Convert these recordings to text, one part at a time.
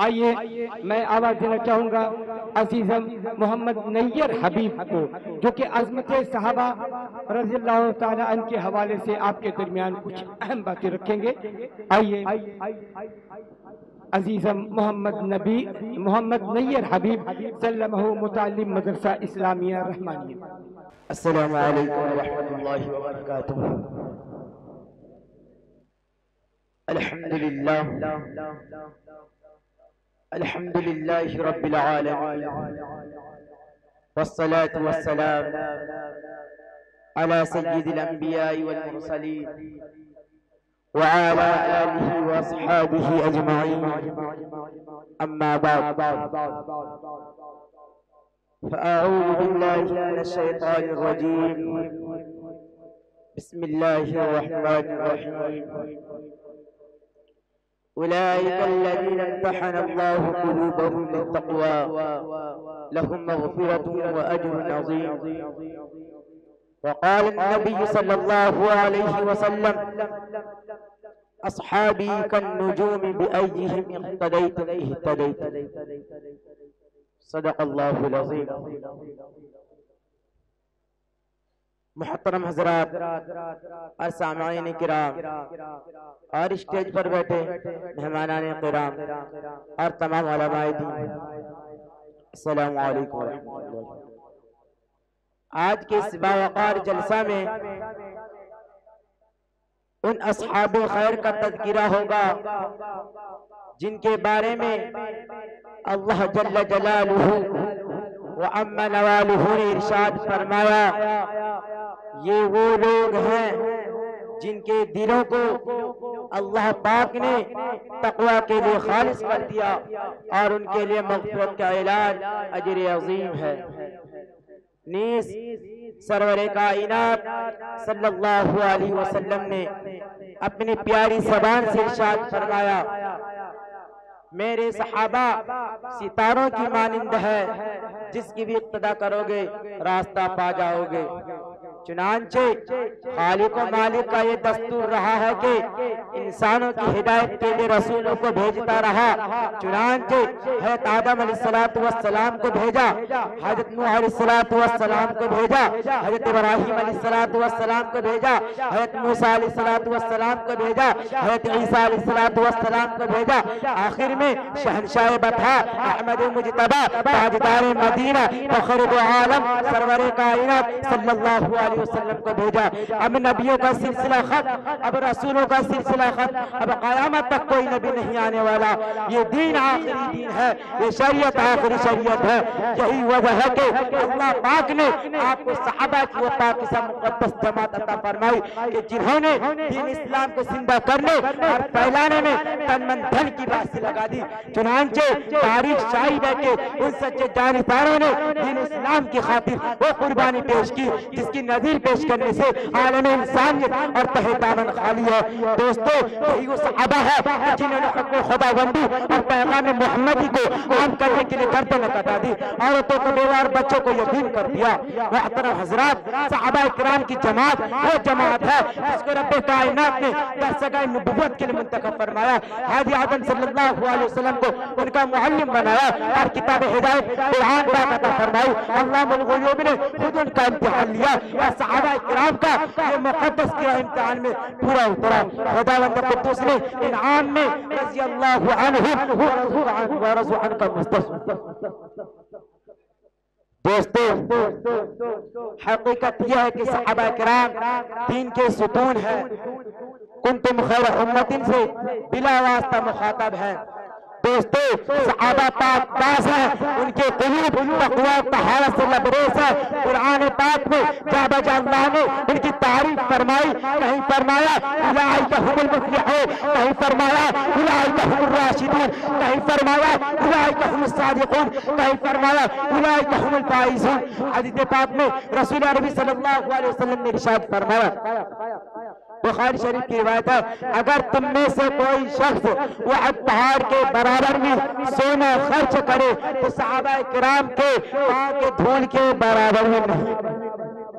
آئیے میں آواز دینا چاہوں گا عزیزم محمد نیر حبیب کو، جو کہ عظمت صحابہ رضی اللہ تعالیٰ عنہ کے حوالے سے آپ کے درمیان کچھ اہم باتیں رکھیں گے۔ آئیے عزیزم محمد نیر حبیب سلمہ متعلم مدرسہ اسلامیہ رحمانیہ۔ السلام علیکم ورحمۃ اللہ وبرکاتہ۔ الحمد للہ رب العالمین، والصلاة والسلام على سید الانبیاء والمرسلین وعلى آلہ واصحابہ اجمعین، اما بعد فأعوذ باللہ من الشیطان الرجیم، بسم اللہ الرحمن الرحیم۔ أولئك الذين امتحن الله قلوبهم للتقوى لهم مغفرة وأجر عظيم۔ وقال النبي صلى الله عليه وسلم: أصحابي كالنجوم بأيهم اقتديتم اهتديتم۔ صدق الله العظيم۔ محترم حضرات اور سامعین کرام اور اسٹیج پر بیٹھے مہمانان کرام اور تمام علماء دین، السلام علیکم ورحمۃ اللہ۔ آج کے اس باوقار جلسہ میں ان اصحاب خیر کا تذکرہ ہوگا جن کے بارے میں اللہ جل جلالہ وعم نوالہ نے ارشاد فرمایا، یہ وہ لوگ ہیں جن کے دلوں کو اللہ پاک نے تقوی کے لیے خالص کر دیا اور ان کے لیے مغفرت کا اعلان اجر عظیم ہے۔ نیز سرور کائنات صلی اللہ علیہ وسلم نے اپنی پیاری زبان سے ارشاد فرمایا، میرے صحابہ ستاروں کی مانند ہے، جس کی بھی اقتدا کرو گے راستہ پا جاؤ گے۔ چنانچہ خالق و مالک کا یہ دستور رہا ہے کہ انسانوں کی ہدایت کے لیے رسولوں کو بھیجتا رہا۔ چنانچہ حضرت آدم علیہ السلام کو بھیجا، حضرت نوح علیہ السلام کو بھیجا، حضرت ابراہیم علیہ السلام کو بھیجا، حضرت موسیٰ علیہ السلام کو بھیجا، حضرت عیسیٰ علیہ السلام کو بھیجا، آخر میں شہنشاہ بطحا احمد مجتبی تاجدار مدینہ فخر دو عالم سرور کائنات صلی اللہ علیہ وسلم کو بھیجا۔ اب نبیوں کا سلسلہ ختم، اب رسولوں کا سلسلہ ختم، اب قیامت تک کوئی نبی نہیں آنے والا۔ یہ دین آخری دین ہے، یہ شریعت آخری شریعت ہے۔ یہی وجہ ہے کہ اللہ پاک نے آپ کو صحابہ کی وہ پاکیزہ مقدس جماعت عطا فرمائی کہ جنہوں نے دین اسلام کو زندہ کرنے اور پھیلانے میں تن من دھن کی باعث لگا دی۔ چنانچہ تاریخ شاہد ہے کہ ان سچے جانبداروں نے دین اسلام کی خاطر وہ قربانی پیش کی جس کی نظیر پیش کرنے سے عالم انسانیت اور تہ دامن خالی ہے۔ دوستو، یہی وہ صحابہ ہے جنہوں نے حکم خداوندی اور پیغام محمدی کو عام کرنے کے لیے گردن کٹا دی، عورتوں کو بیوہ اور بچوں کو یتیم کر دیا۔ محترم حضرات، صحابہ کرام کی جماعت وہ جماعت ہے جس کو رب کائنات نے درسگاہ نبوت کے لیے منتخب فرمایا، ہادی آدم صلی اللہ علیہ وسلم کو ان کا معلم بنایا اور کتاب ہدایت قرآن پاک عطا فرمائی۔ علام الغیوب نے خود ان کا امتحان لیا اور صحابہ کرام کا یہ مقدس کیا امتحان میں پورا اترا۔ خداوند قدوس نے انعام میں رضی اللہ عنہ ورضوا عنہ کا مستثنی۔ دوستو، حقیقت یہ ہے کہ صحابہ کرام دین کے ستون ہیں، کنتم خیر امت سے بلا واسطہ مخاطب ہیں۔ دوستو، صحابہ پاک باز ہیں، ان کے قلوب تقوی طہارت سے لبریز ہے۔ قرآن پاک میں جا بجا اللہ نے ان کی تعریف فرمائی، کہیں فرمایا اولئک ھم المفلحون، کہیں فرمایا اولئک ھم الراشدون، کہیں فرمایا اولئک ھم الصادقون، کہیں فرمایا اولئک ھم الفائزون۔ حدیث پاک میں رسول عربی صلی اللہ علیہ وسلم نے ارشاد فرمایا، بخاری شریف کی روایت ہے، اگر تم میں سے کوئی شخص احد پہاڑ کے برابر میں سونا خرچ کرے تو صحابہ کرام کے پاؤں کے دھول کے برابر میں نہیں۔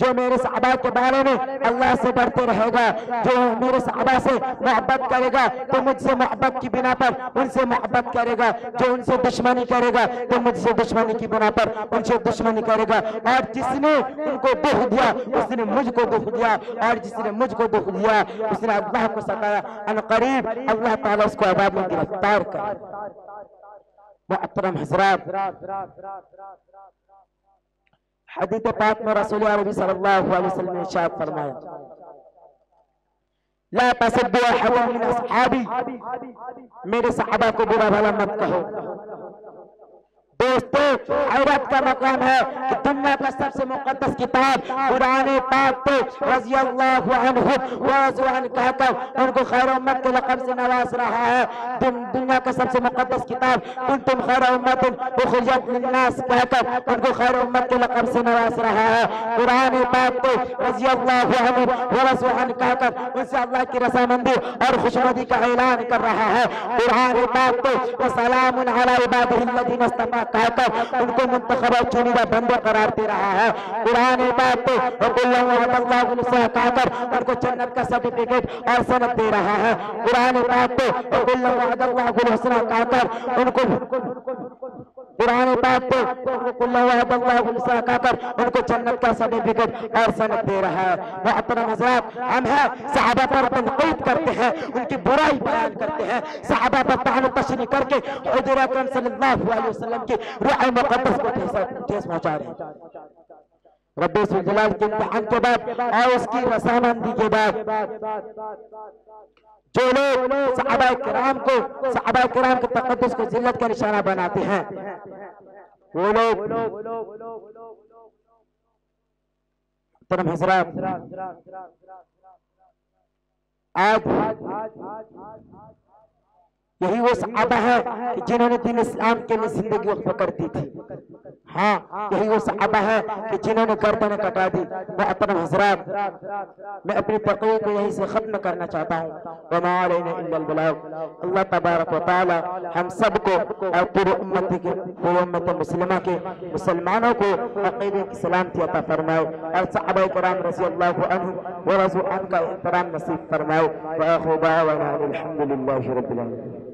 جو میرے صحابہ کے بارے میں اللہ سے ڈرتے رہے گا، جو میرے صحابہ سے محبت کرے گا تو مجھ سے محبت کی بنا پر ان سے محبت کرے گا، جو ان سے دشمنی کرے گا تو مجھ سے دشمنی کی بنا پر ان سے دشمنی کرے گا، اور جس نے ان کو دکھ دیا اس نے مجھ کو دکھ دیا، اور جس نے مجھ کو دکھ دیا اس نے اللہ کو ستایا، ان قریب اللہ تعالیٰ اس کو عذاب میں گرفتار کرے۔ محترم حضرات، حدیث پاک میں رسول عربی صلی اللہ علیہ وسلم نے ارشاد فرمایا، لا تسبوا احدا من اصحابی، میرے صحابہ کو برا بھلا مت کہو۔ دوستو، حیرت کا مقام ہے کہ دنیا کا سب سے مقدس کتاب قرآن پاک کو رضی اللہ عنہ ورضوا عنہ کہہ کر ان کو خیر امت کے لقب سے نواز رہا ہے۔ دنیا کا سب سے مقدس کتاب کنتم خیر امت اخرجت للناس کہہ کر ان کو خیر امت کے لقب سے نواز رہا ہے۔ قرآن پاک کو رضی اللہ عنہ ورضوا عنہ کہہ کر ان سے اللہ کی رضامندی اور خوشنودی کا اعلان کر رہا ہے۔ قرآن پاک کو وسلام علی عبادہ الذین اصطفیٰ کہہ کر ان کو منتخب اور چنیدہ بندہ قرار دے رہا ہے۔ قرآن پاک کو وَقُلْ وَعَدَ اللَّهُ الْحُسْنَىٰ کہہ کر ان کو جنت کا سرٹیفکیٹ اور سند دے رہا ہے۔ قرآن پاک کو وَقُلْ وَعَدَ اللَّهُ الْحُسْنَىٰ کہہ کر ان کو قرآن پاک کو وَقُلْ وَعَدَ اللَّهُ الْحُسْنَىٰ کہہ کر ان کو جنت کا سرٹیفکیٹ اور سند دے رہا ہے۔ محترم حضرات، ہم ہیں صحابہ پر تنقید کرتے ہیں، ان کی برائی بیان کرتے ہیں، صحابہ پر طعن و تشنیع کر کے حضور اکرم صلی اللہ علیہ وسلم کی روح مقدس کو ٹھیس پہنچا رہے ہیں۔ رب الجلال کے امتحان کے بعد اور اس کی رضامندی کے بعد جو لوگ صحابہ کرام کے تقدس کو ذلت کا نشانہ بناتے ہیں، وہ لوگ محترم حضرات، آج یہی وہ صحابہ ہیں جنہوں نے دین اسلام کے لیے زندگی وقف کر دی تھی۔ ہاں، یہی وہ صحابہ ہیں کہ جنہوں نے گردنیں کٹا دی۔ محترم حضرات، میں اپنی تقریر کو یہیں سے ختم کرنا چاہتا ہوں۔ وَمَا عَلَيْنَا إِلَّا الْبَلَاغُ۔ اللہ تبارک و تعالی ہم سب کو اور پوری امت مسلمہ کے مسلمانوں کو عقیدے کی سلامتی عطا فرمائے اور صحابہ کرام رضی اللہ عنہ ورضوا عنہ کا احترام نصیب فرمائے۔ وآخر دعوانا الحمد للہ رب العالمین۔